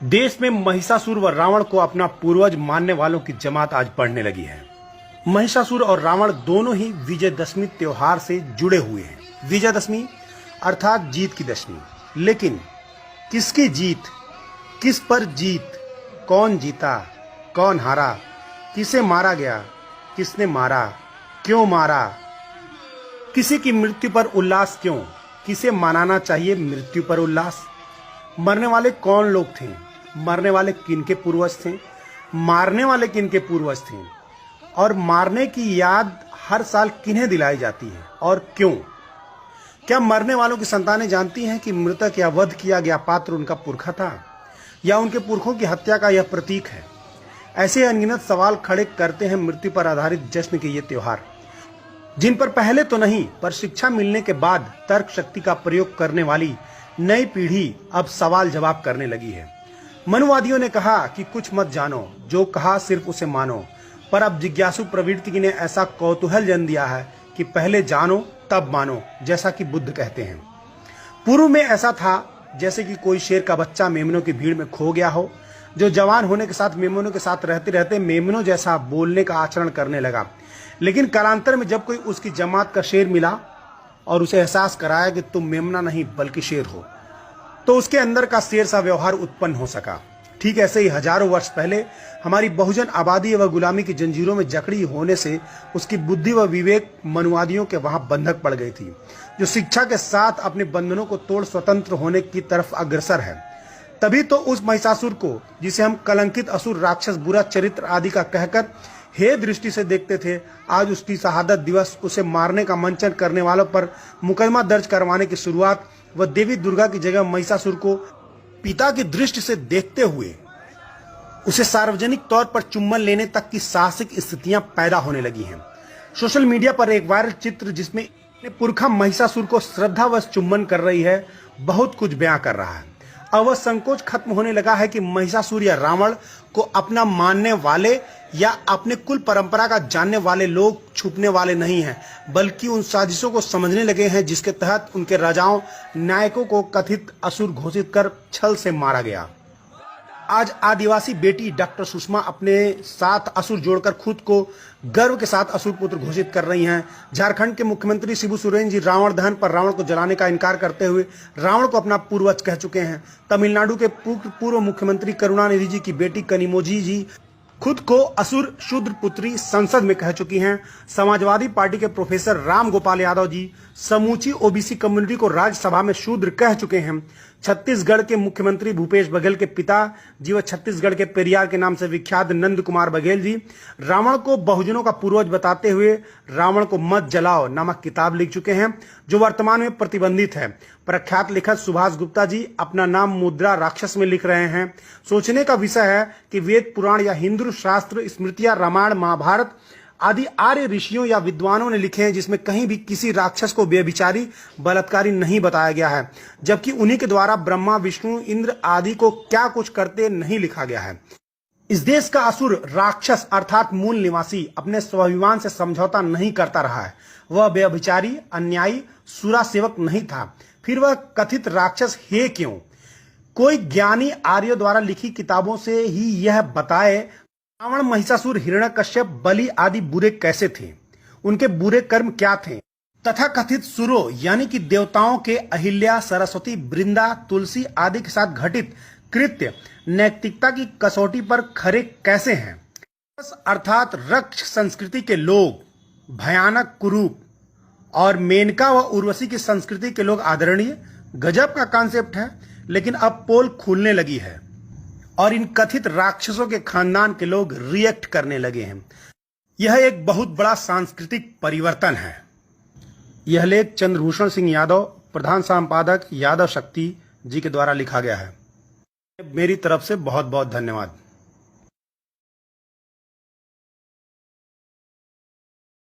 देश में महिषासुर व रावण को अपना पूर्वज मानने वालों की जमात आज बढ़ने लगी है। महिषासुर और रावण दोनों ही विजयदशमी त्योहार से जुड़े हुए हैं। विजयदशमी अर्थात जीत की दशमी। लेकिन किसकी जीत, किस पर जीत, कौन जीता, कौन हारा, किसे मारा गया, किसने मारा, क्यों मारा, किसी की मृत्यु पर उल्लास क्यों, किसे मनाना चाहिए मृत्यु पर उल्लास। मरने वाले कौन लोग थे, मरने वाले किनके पूर्वज थे, मारने वाले किनके पूर्वज थे, और मारने की याद हर साल किन्हें दिलाई जाती है और क्यों। क्या मरने वालों की संतानें जानती हैं कि मृतक या वध किया गया पात्र उनका पुरखा था या उनके पुरखों की हत्या का यह प्रतीक है। ऐसे अनगिनत सवाल खड़े करते हैं मृत्यु पर आधारित जश्न के ये त्योहार, जिन पर पहले तो नहीं पर शिक्षा मिलने के बाद तर्क शक्ति का प्रयोग करने वाली नई पीढ़ी अब सवाल जवाब करने लगी है। मनुवादियों ने कहा कि कुछ मत जानो, जो कहा सिर्फ उसे मानो, पर अब जिज्ञासु प्रवृत्ति ने ऐसा कौतूहल जन्म दिया है कि पहले जानो तब मानो, जैसा कि बुद्ध कहते हैं। पूर्व में ऐसा था जैसे कि कोई शेर का बच्चा मेमनों की भीड़ में खो गया हो, जो जवान होने के साथ मेमनों के साथ रहते रहते मेमनों जैसा बोलने का आचरण करने लगा। लेकिन कालांतर में जब कोई उसकी जमात का शेर मिला और उसे एहसास कराया कि तुम मेमना नहीं बल्कि शेर हो, तो उसके अंदर का शेर सा व्यवहार उत्पन्न हो सका। ठीक ऐसे ही हजारों वर्ष पहले हमारी बहुजन आबादी व गुलामी की जंजीरों में जकड़ी होने से उसकी बुद्धि व विवेक मनुवादियों के वहां बंधक पड़ गई थी, जो शिक्षा के साथ अपने बंधनों को तोड़ स्वतंत्र होने की तरफ अग्रसर है। तभी तो उस महिषासुर को, जिसे हम कलंकित असुर, राक्षस, बुरा चरित्र आदि का कहकर हे दृष्टि से देखते थे, आज उसकी शहादत दिवस, उसे मारने का मंचन करने वालों पर मुकदमा दर्ज करवाने की शुरुआत व देवी दुर्गा की जगह महिषासुर को पिता की दृष्टि से देखते हुए उसे सार्वजनिक तौर पर चुम्बन लेने तक की साहसिक स्थितियां पैदा होने लगी हैं। सोशल मीडिया पर एक वायरल चित्र जिसमें पुरखा महिषासुर को श्रद्धावश चुम्बन कर रही है, बहुत कुछ बयां कर रहा है। अब वह संकोच खत्म होने लगा है कि महिषासुर या रावण को अपना मानने वाले या अपने कुल परंपरा का जानने वाले लोग छुपने वाले नहीं हैं, बल्कि उन साजिशों को समझने लगे हैं जिसके तहत उनके राजाओं, नायकों को कथित असुर घोषित कर छल से मारा गया। आज आदिवासी बेटी डॉक्टर सुषमा अपने साथ असुर जोड़कर खुद को गर्व के साथ असुर पुत्र घोषित कर रही हैं। झारखंड के मुख्यमंत्री शिबू सोरेन जी रावण दहन पर रावण को जलाने का इनकार करते हुए रावण को अपना पूर्वज कह चुके हैं। तमिलनाडु के पूर्व मुख्यमंत्री करुणानिधि जी की बेटी कनिमोझी जी खुद को असुर शूद्र पुत्री संसद में कह चुकी हैं। समाजवादी पार्टी के प्रोफेसर राम गोपाल यादव जी समूची ओबीसी कम्युनिटी को राज्यसभा में शूद्र कह चुके हैं। छत्तीसगढ़ के मुख्यमंत्री भूपेश बघेल के पिता जी व छत्तीसगढ़ के पेरियार के नाम से विख्यात नंद कुमार बघेल जी रावण को बहुजनों का पूर्वज बताते हुए रावण को मत जलाओ नामक किताब लिख चुके हैं, जो वर्तमान में प्रतिबंधित है। प्रख्यात लेखक सुभाष गुप्ता जी अपना नाम मुद्रा राक्षस में लिख रहे हैं। सोचने का विषय है कि वेद पुराण या हिंदू शास्त्र, स्मृतियां, रामायण, महाभारत आदि आर्य ऋषियों या विद्वानों ने लिखे हैं, जिसमें कहीं भी किसी राक्षस को व्यभिचारी, बलात्कारी नहीं बताया गया है, जबकि उन्हीं के द्वारा ब्रह्मा, विष्णु, इंद्र आदि को क्या कुछ करते नहीं लिखा गया है। इस देश का असुर राक्षस अर्थात मूल निवासी अपने स्वाभिमान से समझौता नहीं करता रहा है। वह व्यभिचारी, अन्यायी, सुरा सेवक नहीं था, फिर वह कथित राक्षस है क्यों? कोई ज्ञानी आर्यों द्वारा लिखी किताबों से ही यह बताए रावण, महिषासुर, हिरण्यकश्यप, बलि आदि बुरे कैसे थे, उनके बुरे कर्म क्या थे, तथा कथित सुरों यानी कि देवताओं के अहिल्या, सरस्वती, वृंदा, तुलसी आदि के साथ घटित कृत्य नैतिकता की कसौटी पर खरे कैसे हैं। अर्थात रक्ष संस्कृति के लोग भयानक, कुरूप, और मेनका व उर्वशी की संस्कृति के लोग आदरणीय। गजब का कॉन्सेप्ट है, लेकिन अब पोल खुलने लगी है और इन कथित राक्षसों के खानदान के लोग रिएक्ट करने लगे हैं। यह एक बहुत बड़ा सांस्कृतिक परिवर्तन है। यह लेख चंद्रभूषण सिंह यादव, प्रधान संपादक यादव शक्ति जी के द्वारा लिखा गया है। मेरी तरफ से बहुत बहुत धन्यवाद।